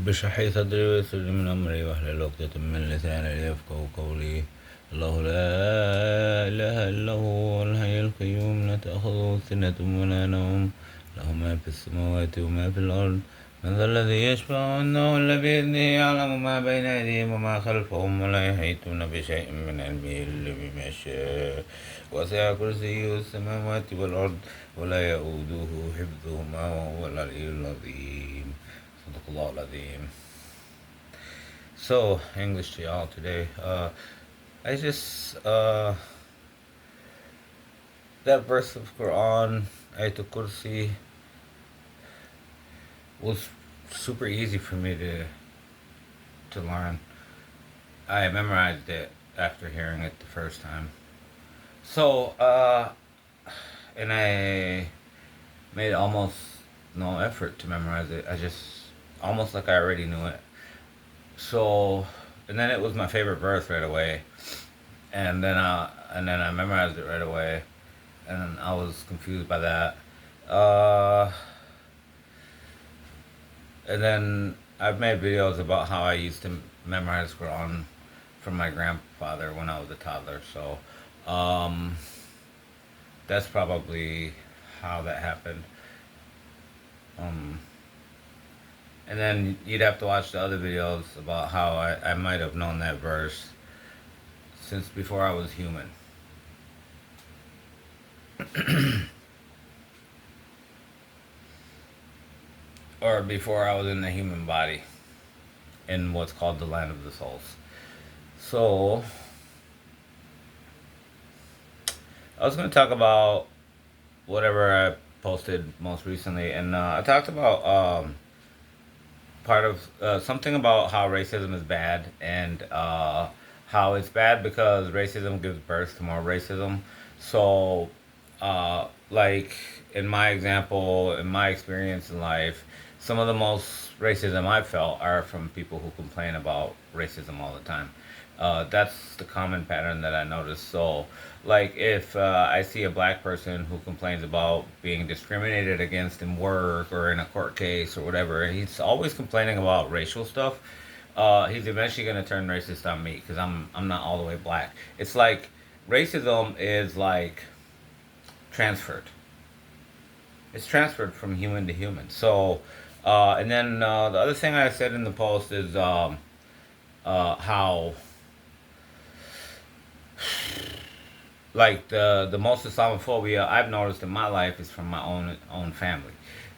بشرح صدري ويسر لي من أمري واحلل عقدة من لساني ليفقهوا قولي. الله لا إله إلا هو الحي القيوم لا تأخذه سنة ولا نوم، له ما في السماوات وما في الأرض. من ذا الذي يشفع عنده إلا بإذنه، يعلم ما بين أيديهم وما خلفهم ولا يحيطون بشيء من علمه إلا بما شاء. وسع كرسيه السماوات والأرض ولا يؤوده حفظهما وهو العلي العظيم. صدق الله العظيم. So, English to y'all today. I just, that verse of Quran, Ayatul Kursi, was super easy for me to learn. I memorized it after hearing it the first time. So, and I made almost no effort to memorize it. I just, almost like I already knew it. So, and then it was my favorite verse right away. And then I memorized it right away. And I was confused by that. Uh, and then I've made videos about how I used to memorize Quran from my grandfather when I was a toddler. So, um, that's probably how that happened. Um, and then you'd have to watch the other videos about how I might have known that verse since before I was human. Or before I was in the human body in what's called the land of the souls. So, I was going to talk about whatever I posted most recently, and I talked about part of something about how racism is bad, and how it's bad because racism gives birth to more racism. So, like in my example, in my experience in life, some of the most racism I've felt are from people who complain about racism all the time. That's the common pattern that I notice. So, like if I see a black person who complains about being discriminated against in work or in a court case or whatever, he's always complaining about racial stuff. He's eventually going to turn racist on me because I'm not all the way black. It's like racism is like transferred. It's transferred from human to human. So, and then the other thing I said in the post is how like the most Islamophobia I've noticed in my life is from my own family,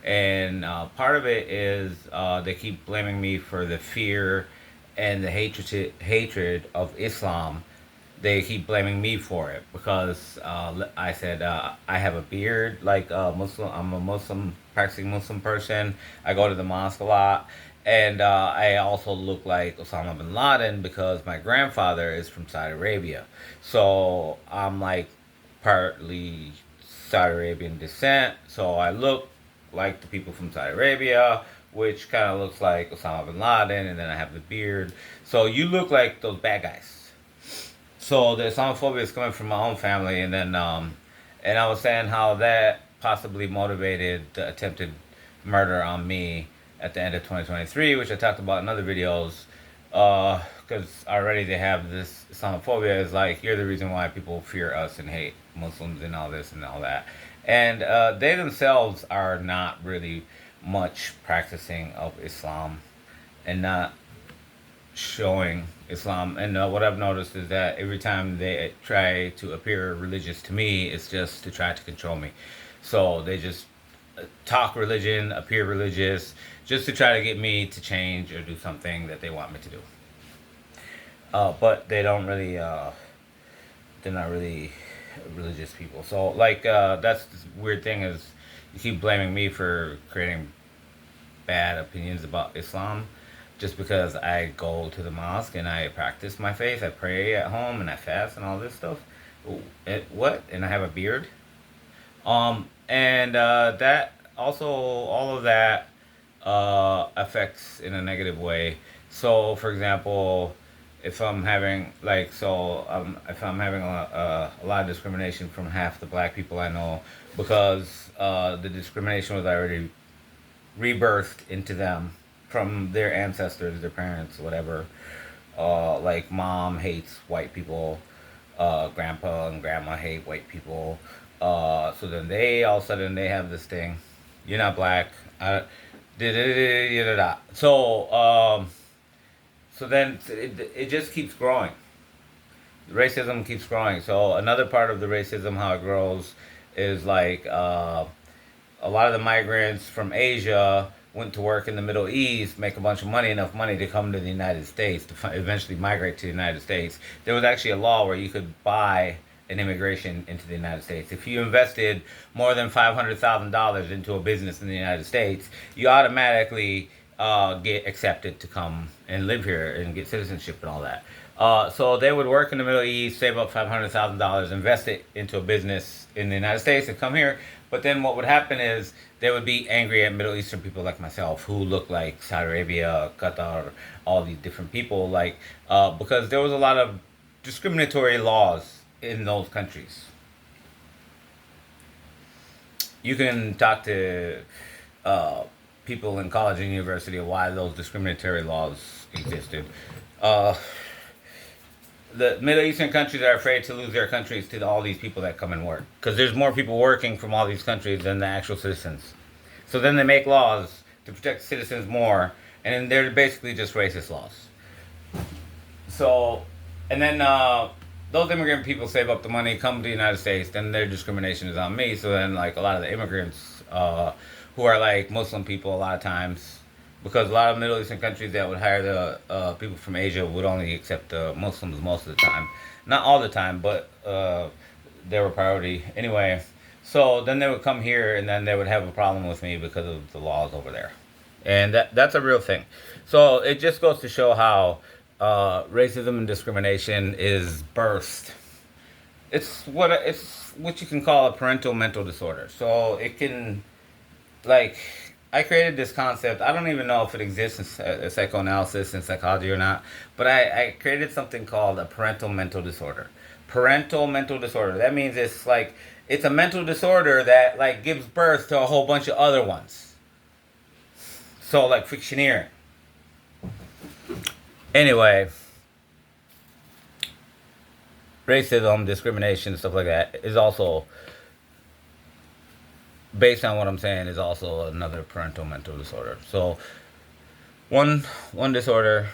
and part of it is they keep blaming me for the fear and the hatred of Islam. They keep blaming me for it because I said I have a beard like a Muslim. I'm a Muslim practicing Muslim person. I go to the mosque a lot, and I also look like Osama bin Laden because my grandfather is from Saudi Arabia. So I'm like partly Saudi Arabian descent. So I look like the people from Saudi Arabia, which kind of looks like Osama bin Laden, and then I have the beard. So you look like those bad guys. So the Islamophobia is coming from my own family, and I was saying how that possibly motivated the attempted murder on me at the end of 2023, which I talked about in other videos. Because already they have this Islamophobia is like you're the reason why people fear us and hate Muslims and all this and all that, and they themselves are not really much practicing of Islam, and not showing Islam. And what I've noticed is that every time they try to appear religious to me, it's just to try to control me. So they just talk religion, appear religious, just to try to get me to change or do something that they want me to do. But they don't really, they're not really religious people. So, like, that's the weird thing is you keep blaming me for creating bad opinions about Islam just because I go to the mosque and I practice my faith. I pray at home and I fast and all this stuff. What? And I have a beard? And that also, all of that affects in a negative way. So, for example, if I'm having like so if I'm having a lot of discrimination from half the black people I know because the discrimination was already rebirthed into them from their ancestors, their parents, whatever. Like mom hates white people, grandpa and grandma hate white people. So then they all of a sudden they have this thing. You're not black. I, da-da-da-da-da-da. So then it just keeps growing. Racism keeps growing. So another part of the racism, how it grows, is like a lot of the migrants from Asia went to work in the Middle East, make a bunch of money, enough money to come to the United States to eventually migrate to the United States. There was actually a law where you could buy an immigration into the United States. If you invested more than $500,000 into a business in the United States, you automatically get accepted to come and live here and get citizenship and all that. So they would work in the Middle East, save up $500,000, invest it into a business in the United States, and come here. But then what would happen is they would be angry at Middle Eastern people like myself, who look like Saudi Arabia, Qatar, all these different people, like because there was a lot of discriminatory laws in those countries. You can talk to uh, people in college and university of why those discriminatory laws existed. Uh, the Middle Eastern countries are afraid to lose their countries to all these people that come and work because there's more people working from all these countries than the actual citizens. So then they make laws to protect citizens more, and then they're basically just racist laws. So, and then those immigrant people save up the money, come to the United States, then their discrimination is on me. So then, like a lot of the immigrants who are like Muslim people, a lot of times, because a lot of Middle Eastern countries that would hire the people from Asia would only accept the Muslims most of the time, not all the time, but they were priority anyway. So then they would come here, and then they would have a problem with me because of the laws over there, and that's a real thing. So it just goes to show how racism and discrimination is birthed. It's what you can call a parental mental disorder. So it can, like, I created this concept. I don't even know if it exists in psychoanalysis and psychology or not, but I created something called a parental mental disorder. Parental mental disorder. That means it's a mental disorder that like gives birth to a whole bunch of other ones. So like fictioneering. Anyway, racism, discrimination, stuff like that is also, based on what I'm saying, is also another parental mental disorder. So one disorder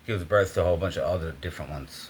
gives birth to a whole bunch of other different ones.